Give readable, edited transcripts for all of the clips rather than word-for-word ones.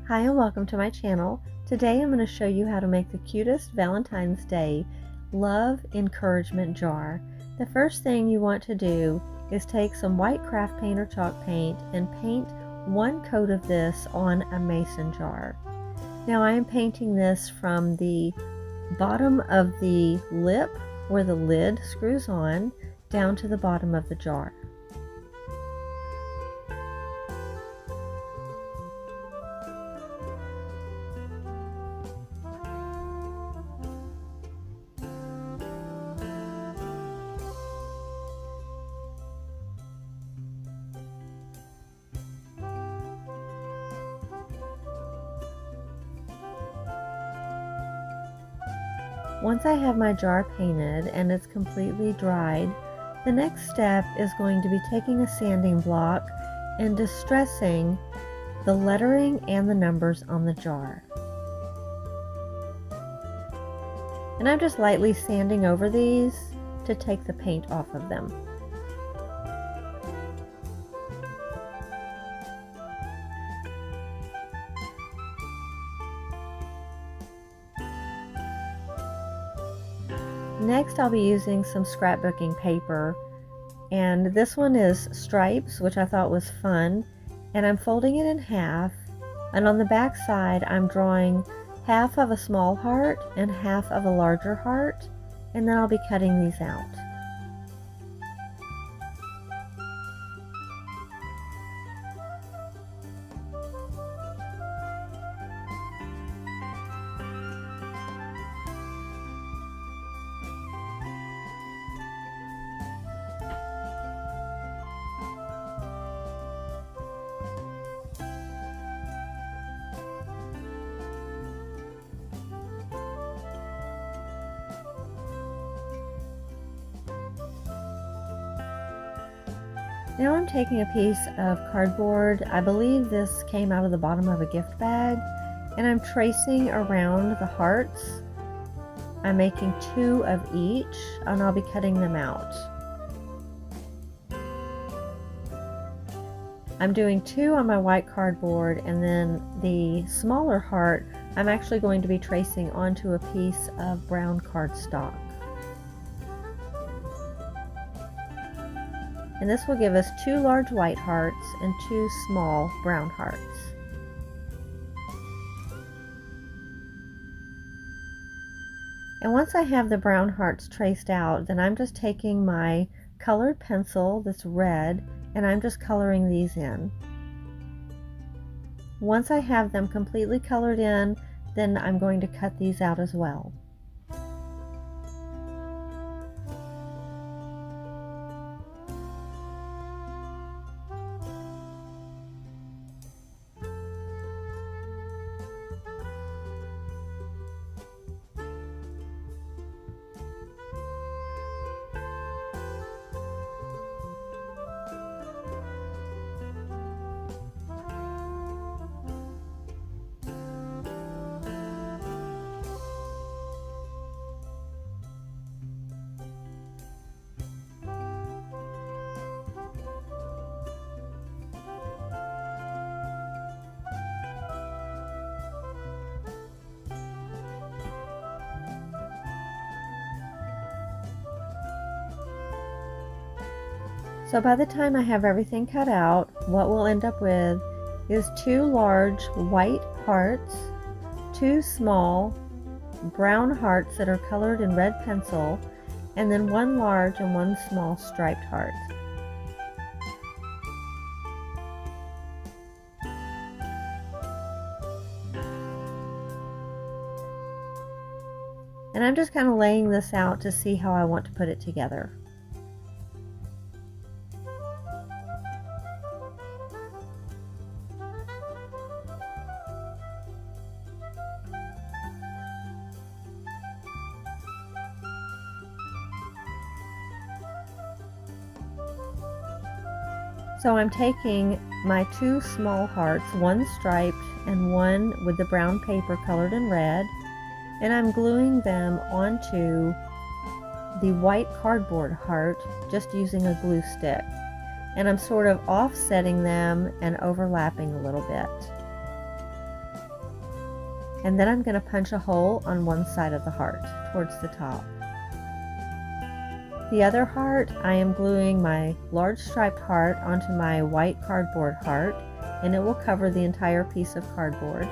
Hi and welcome to my channel. Today I'm going to show you how to make the cutest Valentine's Day Love Encouragement Jar. The first thing you want to do is take some white craft paint or chalk paint and paint one coat of this on a mason jar. Now I am painting this from the bottom of the lip where the lid screws on down to the bottom of the jar. Once I have my jar painted and it's completely dried, the next step is going to be taking a sanding block and distressing the lettering and the numbers on the jar. And I'm just lightly sanding over these to take the paint off of them. Next I'll be using some scrapbooking paper, and this one is stripes, which I thought was fun, and I'm folding it in half, and on the back side I'm drawing half of a small heart and half of a larger heart, and then I'll be cutting these out. Now I'm taking a piece of cardboard. I believe this came out of the bottom of a gift bag, and I'm tracing around the hearts. I'm making 2 of each, and I'll be cutting them out. I'm doing 2 on my white cardboard, and then the smaller heart I'm actually going to be tracing onto a piece of brown cardstock. And this will give us 2 large white hearts and 2 small brown hearts. And once I have the brown hearts traced out, then I'm just taking my colored pencil that's red and I'm just coloring these in. Once I have them completely colored in, then I'm going to cut these out as well. So by the time I have everything cut out, what we'll end up with is 2 large white hearts, 2 small brown hearts that are colored in red pencil, and then 1 large and 1 small striped heart. And I'm just kind of laying this out to see how I want to put it together. So I'm taking my 2 small hearts, 1 striped and 1 with the brown paper colored in red, and I'm gluing them onto the white cardboard heart just using a glue stick. And I'm sort of offsetting them and overlapping a little bit. And then I'm going to punch a hole on one side of the heart towards the top. The other heart, I am gluing my large striped heart onto my white cardboard heart, and it will cover the entire piece of cardboard.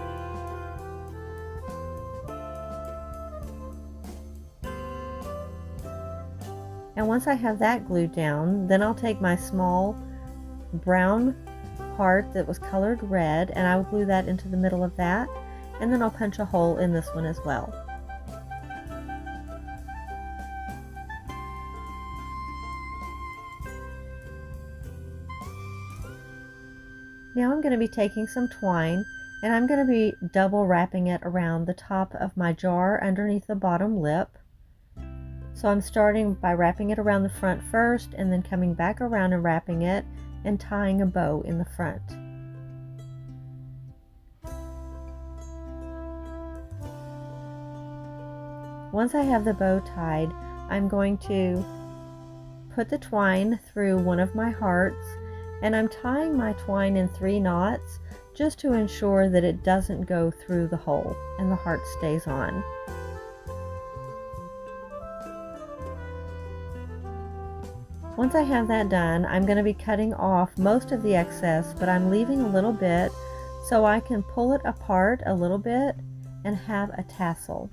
And once I have that glued down, then I'll take my small brown heart that was colored red, and I will glue that into the middle of that, and then I'll punch a hole in this one as well. Now I'm going to be taking some twine, and I'm going to be double wrapping it around the top of my jar underneath the bottom lip. So I'm starting by wrapping it around the front first, and then coming back around and wrapping it and tying a bow in the front. Once I have the bow tied, I'm going to put the twine through one of my hearts, and I'm tying my twine in 3 knots just to ensure that it doesn't go through the hole and the heart stays on. Once I have that done, I'm going to be cutting off most of the excess, but I'm leaving a little bit so I can pull it apart a little bit and have a tassel.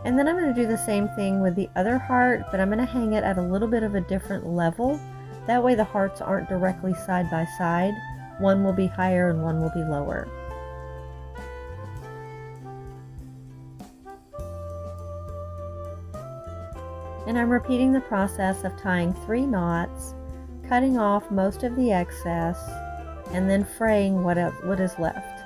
And then I'm going to do the same thing with the other heart, but I'm going to hang it at a little bit of a different level. That way the hearts aren't directly side by side. One will be higher and one will be lower. And I'm repeating the process of tying 3 knots, cutting off most of the excess, and then fraying what is left.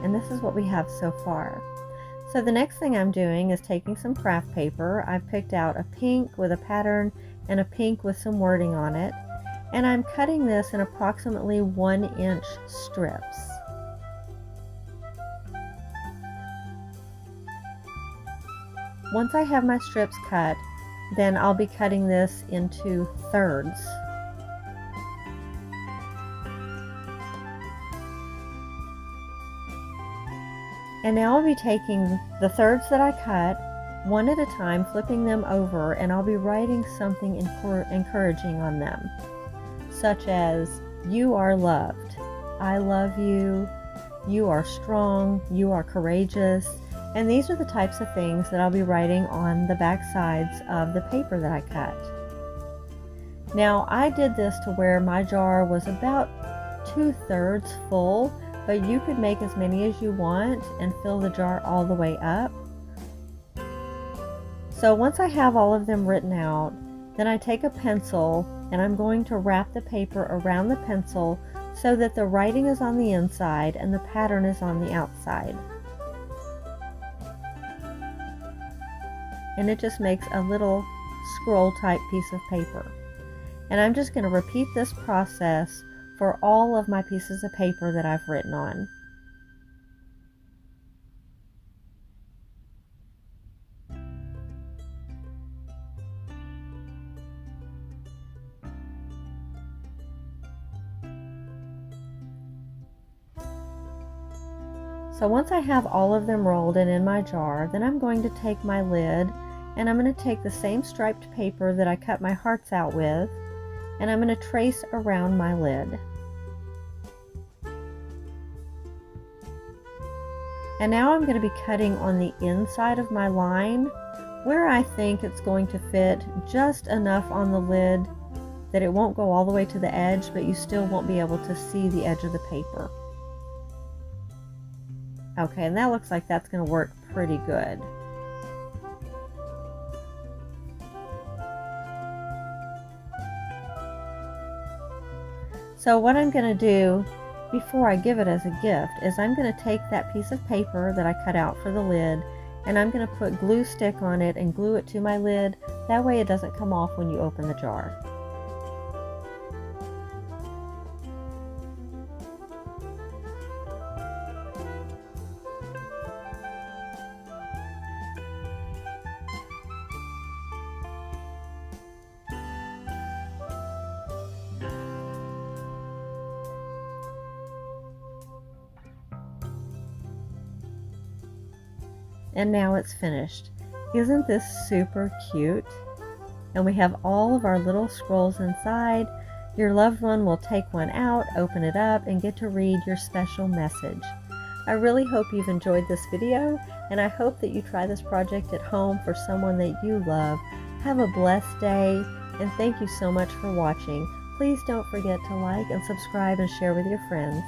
And this is what we have so far. So the next thing I'm doing is taking some craft paper. I've picked out a pink with a pattern and a pink with some wording on it, and I'm cutting this in approximately 1-inch strips. Once I have my strips cut, then I'll be cutting this into thirds. And now I'll be taking the thirds that I cut, one at a time, flipping them over, and I'll be writing something encouraging on them, such as, "You are loved," "I love you," "You are strong," "You are courageous," and these are the types of things that I'll be writing on the back sides of the paper that I cut. Now, I did this to where my jar was about 2/3 full, but you could make as many as you want and fill the jar all the way up. So once I have all of them written out, then I take a pencil and I'm going to wrap the paper around the pencil so that the writing is on the inside and the pattern is on the outside. And it just makes a little scroll type piece of paper. And I'm just going to repeat this process for all of my pieces of paper that I've written on. So once I have all of them rolled and in my jar, then I'm going to take my lid and I'm going to take the same striped paper that I cut my hearts out with, and I'm going to trace around my lid. And now I'm going to be cutting on the inside of my line where I think it's going to fit just enough on the lid that it won't go all the way to the edge, but you still won't be able to see the edge of the paper. Okay, and that looks like that's going to work pretty good. So what I'm going to do before I give it as a gift is I'm going to take that piece of paper that I cut out for the lid and I'm going to put glue stick on it and glue it to my lid. That way it doesn't come off when you open the jar. and now it's finished. Isn't this super cute? And we have all of our little scrolls inside. Your loved one will take one out, open it up, and get to read your special message. I really hope you've enjoyed this video, and I hope that you try this project at home for someone that you love. Have a blessed day, and thank you so much for watching. Please don't forget to like and subscribe and share with your friends.